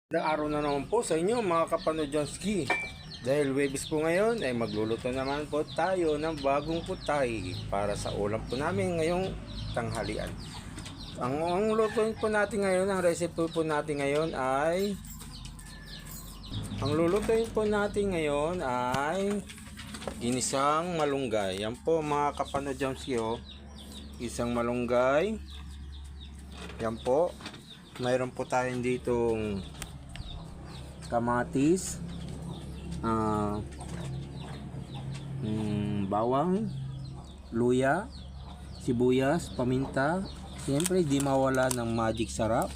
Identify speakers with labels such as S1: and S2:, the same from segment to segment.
S1: Magandang araw na naman po sa inyo mga kapanodyanski. Dahil Webis po ngayon ay magluluto naman po tayo ng bagong putay para sa ulam po namin ngayong tanghalian. Ang lutuin po natin ngayon, ang recipe po natin ngayon ay ginisang malunggay. Yan po mga kapanodyanski, isang malunggay. Yan po. Mayroon po tayong ditong kamatis, bawang, luya, sibuyas, paminta. Siyempre di mawala ng magic sarap,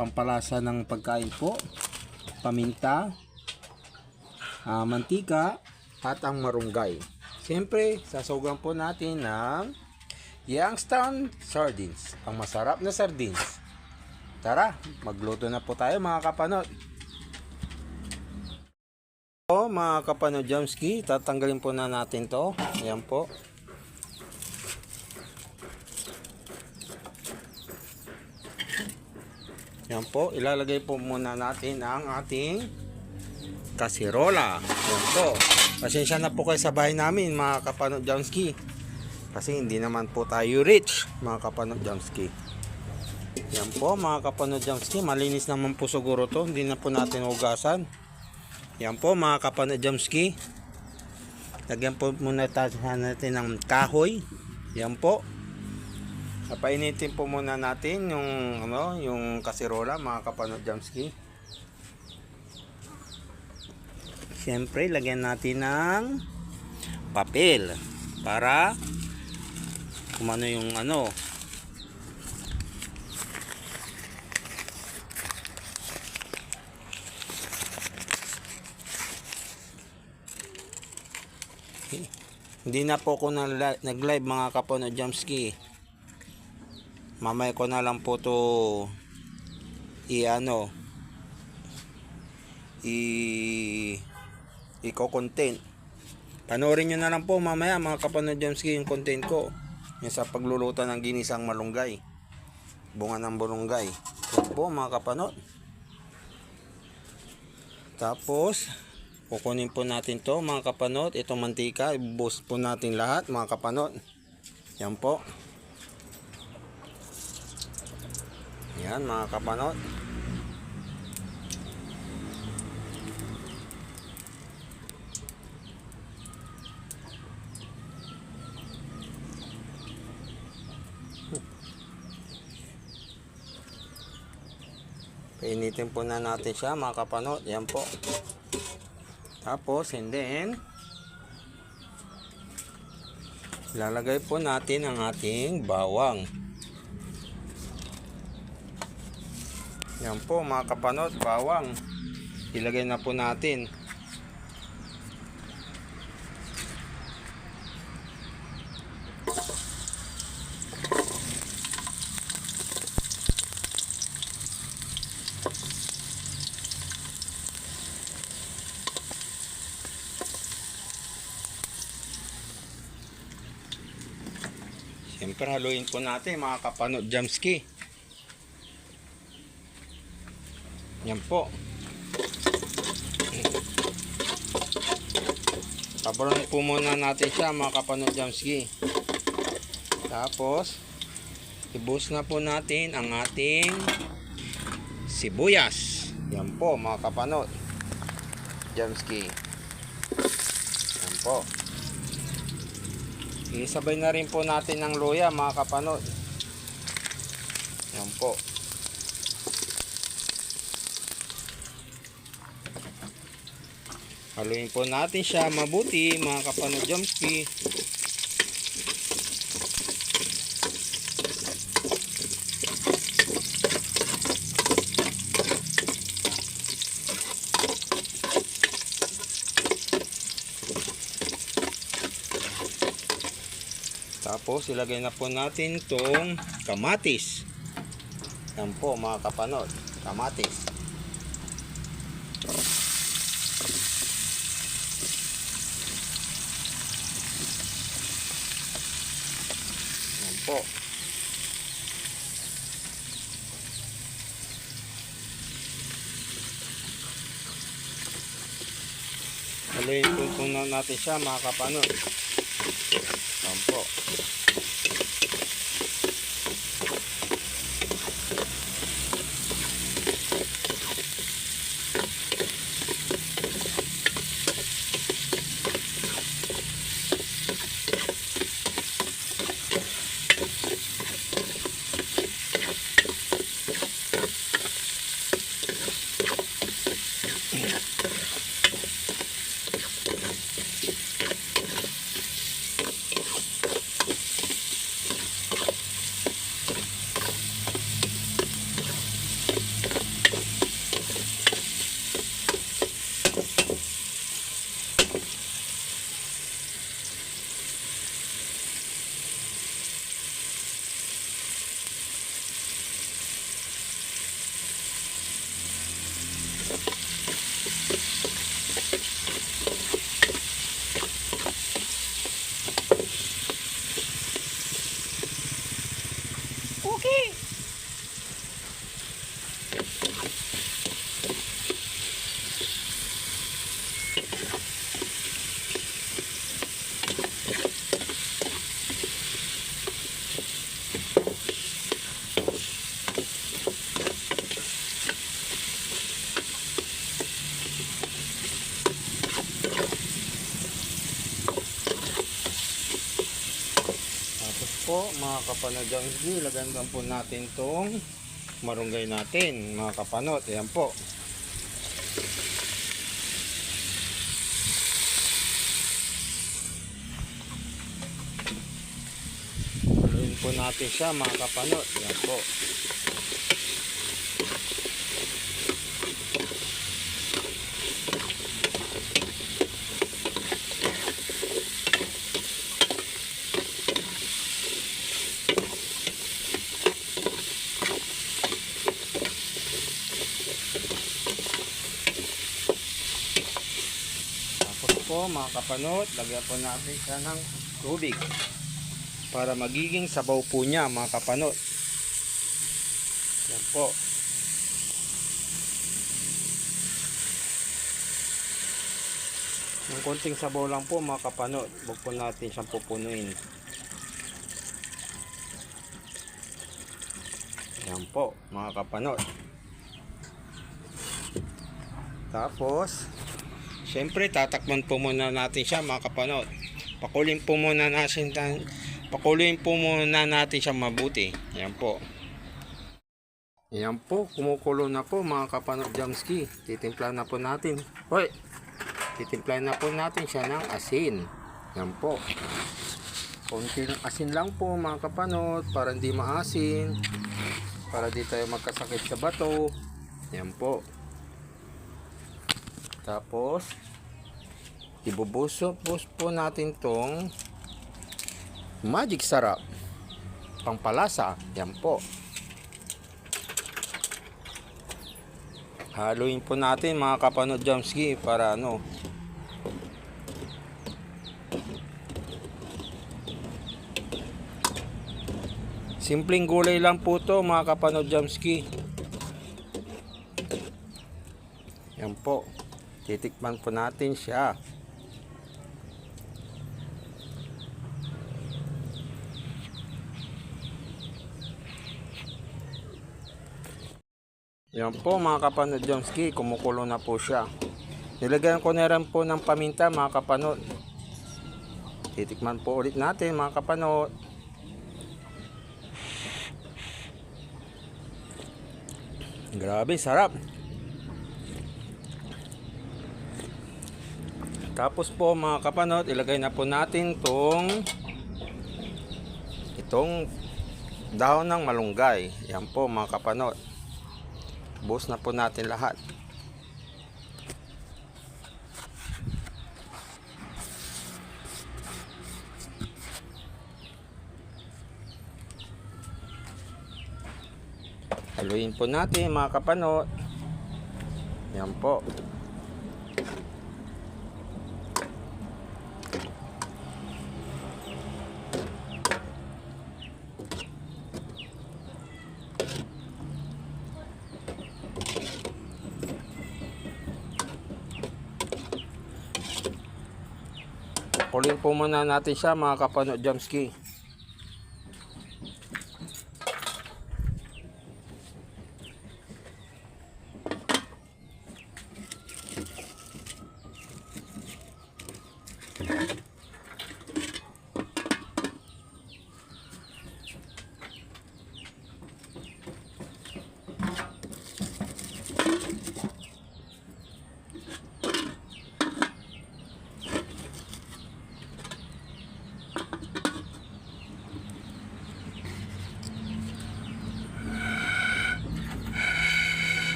S1: pampalasa ng pagkain po, paminta, mantika at ang marunggay. Siyempre sasawgan po natin ng Youngstown sardines, ang masarap na sardines. Tara, magluto na po tayo mga kapanot. Mga kapanodjamski, tatanggalin po na natin to. Ayan po. Ayan po, ilalagay po muna natin ang ating kasirola. Ayan po. Pasensya na po kayo sa bahay namin mga kapanodjamski, kasi hindi naman po tayo rich mga kapanodjamski. Ayan po mga kapanodjamski, malinis naman po siguro to, hindi na po natin hugasan. Yan po mga kapanodjamski. Lagyan po muna natin ng kahoy. Yan po. Painitin po muna natin yung kasirola mga kapanodjamski. Siyempre lagyan natin ng papel para kumano yung Hindi na po ako nag-live mga kapanodjamski. Mamaya ko na lang po to i-content. Panoorin nyo na lang po mamaya mga kapanodjamski yung content ko. Yung sa pagluluto ng ginisang malunggay. Bunga ng malunggay. Yan po mga kapanod. Tapos kukunin po natin to mga kapanot, itong mantika, i-boost po natin lahat mga kapanot. Yan po. Yan mga kapanot. Painitin po na natin siya mga kapanot. Yan po. Tapos, and then lalagay po natin ang ating bawang. Yan po mga kapanot, bawang. Ilagay na po natin. Siyempre haluin po natin mga kapanodjamski. Yan po. Pabaron po muna natin siya mga kapanodjamski. Tapos i-boost na po natin ang ating sibuyas. Yan po mga kapanodjamski. Yan po. Isabay na rin po natin ng luya mga kapanod. Yan po. Haluin po natin siya mabuti mga kapanodjamski. Tapos ilagay na po natin itong kamatis. Yan po mga kapanod, kamatis. Yan po. Haluin po natin siya mga kapanot. Yan po.
S2: Okay.
S1: Tapos po mga kapanot Jones G, lagyan lang po natin tong marunggay natin mga kapanot. Ayan po. Haluin po natin siya mga kapanot. Ayan po. Tapos po mga kapanot, lagyan po natin siya ng tubig para magiging sabaw po niya mga kapanot. Yan po. Yung konting sabaw lang po mga kapanot, huwag po natin siyang pupunuin. Yan po mga kapanot. Tapos syempre tatakpan po muna natin siya mga kapanot. Pakuloyin po muna natin siya mabuti. Yan po. Yan po, kumukulo na po mga kapanot Jamski. Titimplahan na po natin. Hoy! Titimplahan na po natin siya ng asin. Yan po. Konting asin lang po mga kapanot para hindi maasin. Para di tayo magkasakit sa bato. Yan po. Tapos ibubusok po natin tong magic sarap pangpalasa. Yan po. Haluin po natin mga kapanot Jamski para ano, simpleng gulay lang po to mga kapanot Jamski. Yan po. Titikman po natin siya. Yan po mga kapanot Jamski, kumukulo na po siya. Nilagyan ko na rin po ng paminta mga kapanot. Titikman po ulit natin mga kapanot. Grabe, sarap. Tapos po mga kapanot, ilagay na po natin itong dahon ng malunggay. Yan po mga kapanot. Buhos na po natin lahat. Haluin po natin mga kapanot. Yan po. Pakulin po muna natin siya mga kapano Jamski.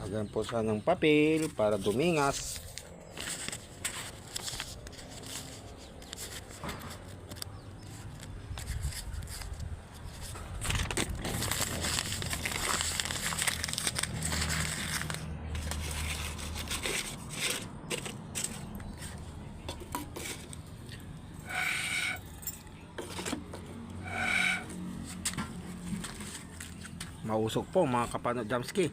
S1: Lagyan po siya ng papel para dumingas. Mausok po mga kapano Jamski.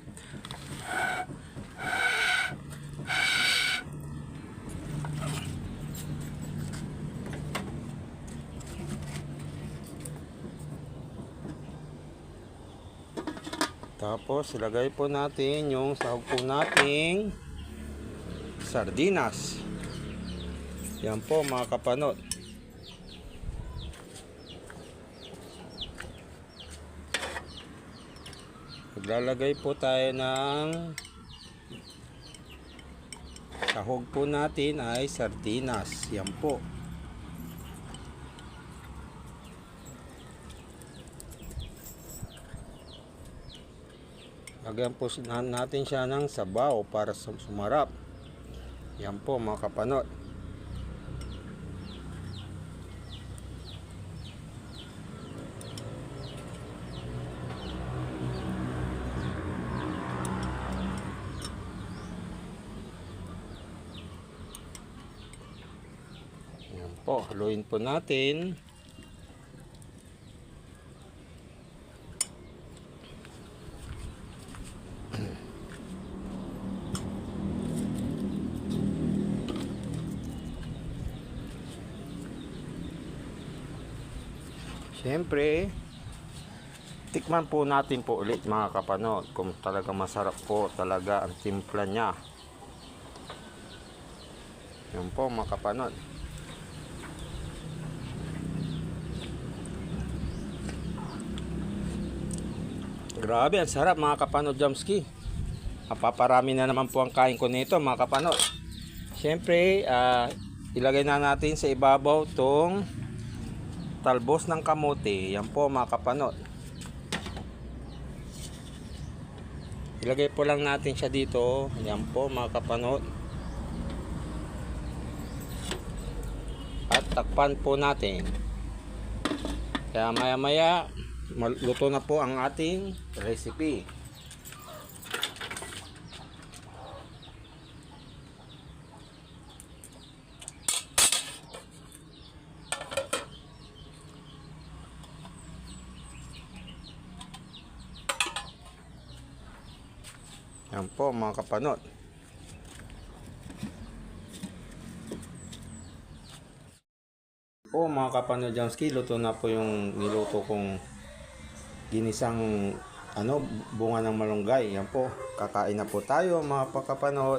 S1: Tapos ilagay po natin yung sahog po nating sardinas. Yan po mga kapanot. Maglalagay po tayo ng sahog po natin ay sardinas. Yan po. Lagyan po natin siya ng sabaw para sumarap. Yan po mga kapanot. Yan po, haluin po natin. Siyempre, tikman po natin po ulit mga kapanot kung talaga masarap po talaga ang timpla niya. Yan po mga kapanot. Grabe, ang sarap mga kapanot Jamski. Paparami na naman po ang kain ko nito mga kapanot. Siyempre, ilagay na natin sa ibabaw tong talbos ng kamote. Yan po mga kapanot. Ilagay po lang natin siya dito. Yan po mga kapanot. At takpan po natin. Kaya maya maya luto na po ang ating recipe. Yan po mga kapanot. Po mga kapanot Jamski, luto na po yung niluto kong ginisang bunga ng malunggay. Yan po, kakain na po tayo mga kapanot.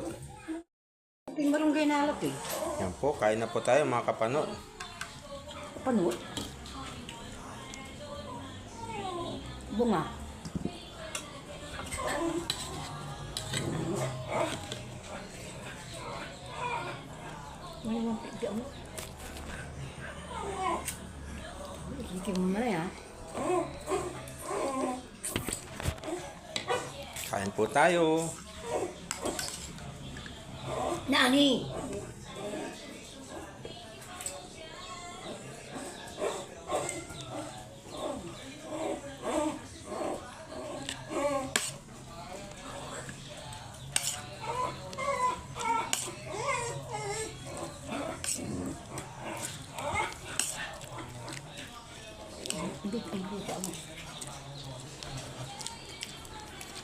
S2: Yung marunggay na alat eh.
S1: Yan po, kain na po tayo mga kapanot.
S2: Kapanot? Bunga. May mga pigya mo. Sige mo na yan.
S1: Kain po tayo.
S2: Nani?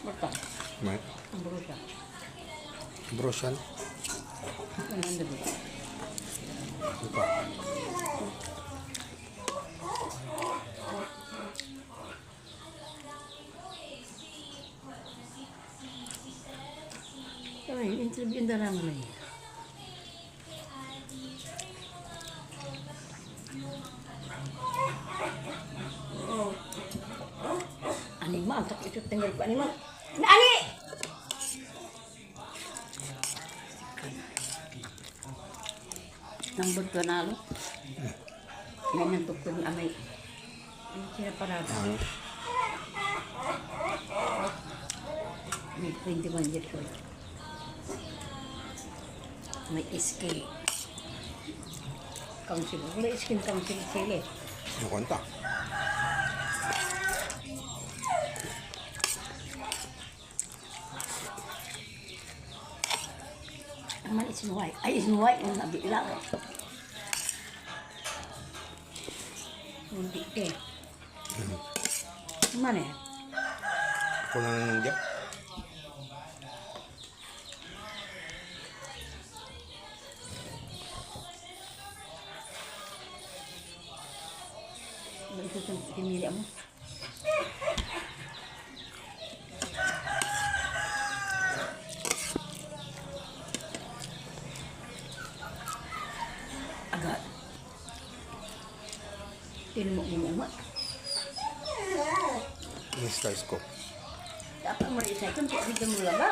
S2: Basta.
S1: May
S2: Ang brusa.
S1: brosyan.
S2: Ano ang dabi?
S1: Ito.
S2: Ay, interview ang darama na yun. Anima, ang takot ito tinggal ko. Anima! Ani! Nang bud ka nalo. Ganyan tukod ni amay. Ano sila parada? May 21 years old. May SK. Council. Wala SK council sila eh.
S1: Ano kwenta?
S2: Naman isnuway. Ay, isnuway. Yung nabila ko. Hindi eh. Naman eh.
S1: Ako na nandiyan.
S2: Ano ito sa pinili mo? Agad. Tinumok mo mo.
S1: Ini-slice ko.
S2: Dapat mo isa ito. Hindi mo laba.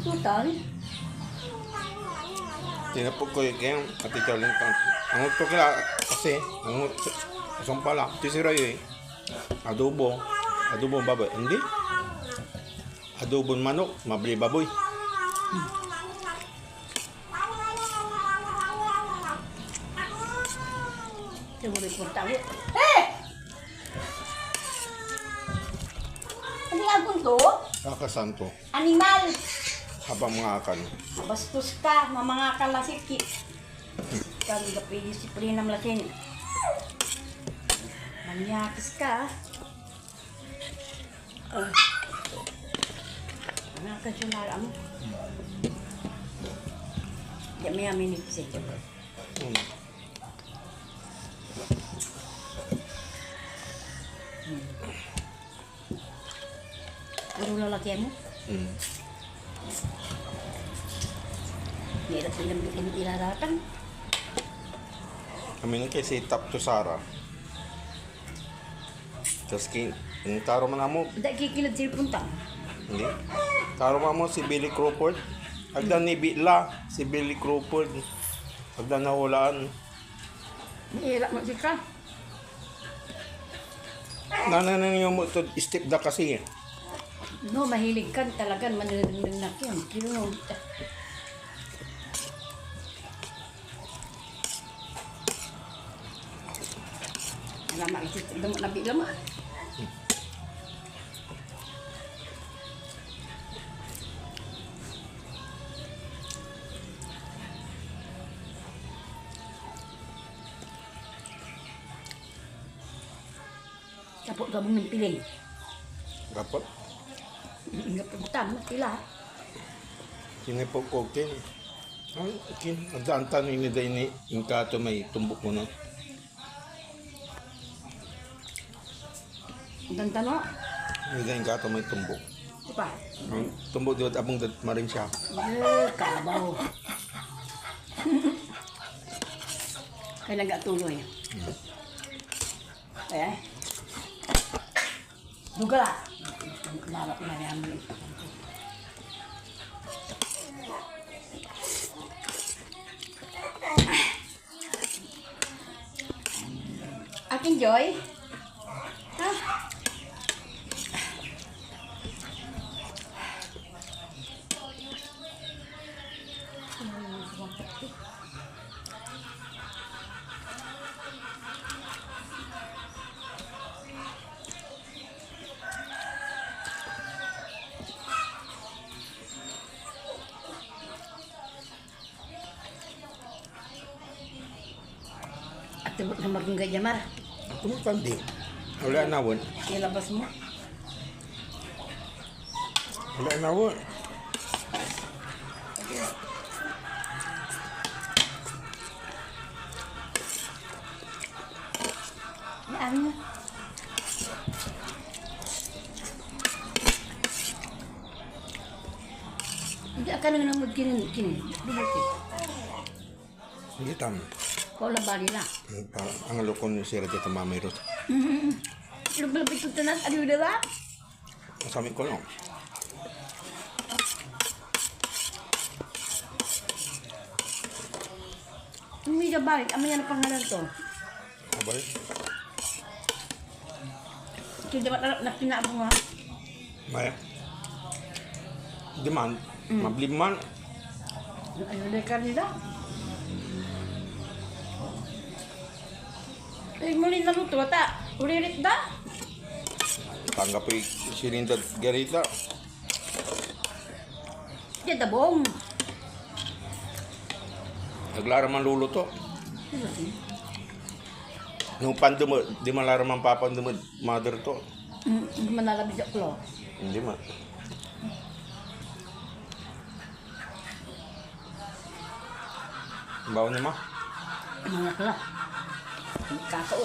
S2: Total.
S1: Tinapog ko yung kaya ati Charlene Tan. Ang ito kila kasi, ang isang pala, tisirayo eh. Adobo. Adobo baboy. Hindi. Adobo manok, mabili baboy.
S2: Siguro yung tayo. Eh! Ano nga to?
S1: Kakasanto.
S2: Animal!
S1: Habang mga akan.
S2: Bastos ka, mamanga ka lasiki. Kami ka disiplina malasin. Manyakis ka. Mga kasyonara mo. Di may amin ipsi. Puro lalaki mo. Hirap silang ilaratan.
S1: Kami nung kasi Tap to Sara. Tapos yung taro man mo,
S2: Hindi kikilad sila punta.
S1: hindi. Taro man mo si Billy Crawford. Agdan ni Bila, si Billy Crawford. Agdan nahulaan.
S2: Mahirap mo siya.
S1: Nananang yung mo ito, step da kasi.
S2: No, mahilig ka talagang manunod na yun. Kinunod. Alam mo, ito mo nabila mo. Kapot gabong ng piling.
S1: Dapat.
S2: Ingat pagutang, matila.
S1: Kinipog ko kin. Ay, kin. Agdaan tanong ni day ni Inkato may tumbok mo na.
S2: Ang tano,
S1: Ni day Inkato may tumbok.
S2: di ba?
S1: Ang tumbok diyo abong dat marin siya.
S2: Kabaw. Kaya nagatuloy. Kaya, dugala. Lalak na rin namin. Akin Joy? Ha? Atibot na maging ganyamar.
S1: Tumutandi. Wala na won.
S2: Ilabas mo.
S1: Wala na won.
S2: Yan na. Hindi ka nang namod kinin. Dumuti.
S1: Hindi tam.
S2: Kola bali na.
S1: Ang alokon ni Sir Tita Mami Ruth.
S2: Lubelapit ko tanan. Ano na ba?
S1: Masami ko no.
S2: Hindi ka balik. Ama yan ang pangalan to.
S1: Abay.
S2: Hindi ba nakinabo nga?
S1: Maya. Di man. Mabli man.
S2: Ano na ka nila? Muli na luto, ta. Ulirit da.
S1: Tanggap ay silinda garita.
S2: Di tabong.
S1: Naglara man luluto. Nung pandumod, di malara man papandumod, mother to.
S2: Hindi man nalabis ako lo.
S1: Hindi man. Bawa niya ma?
S2: Mga kala. Kakao.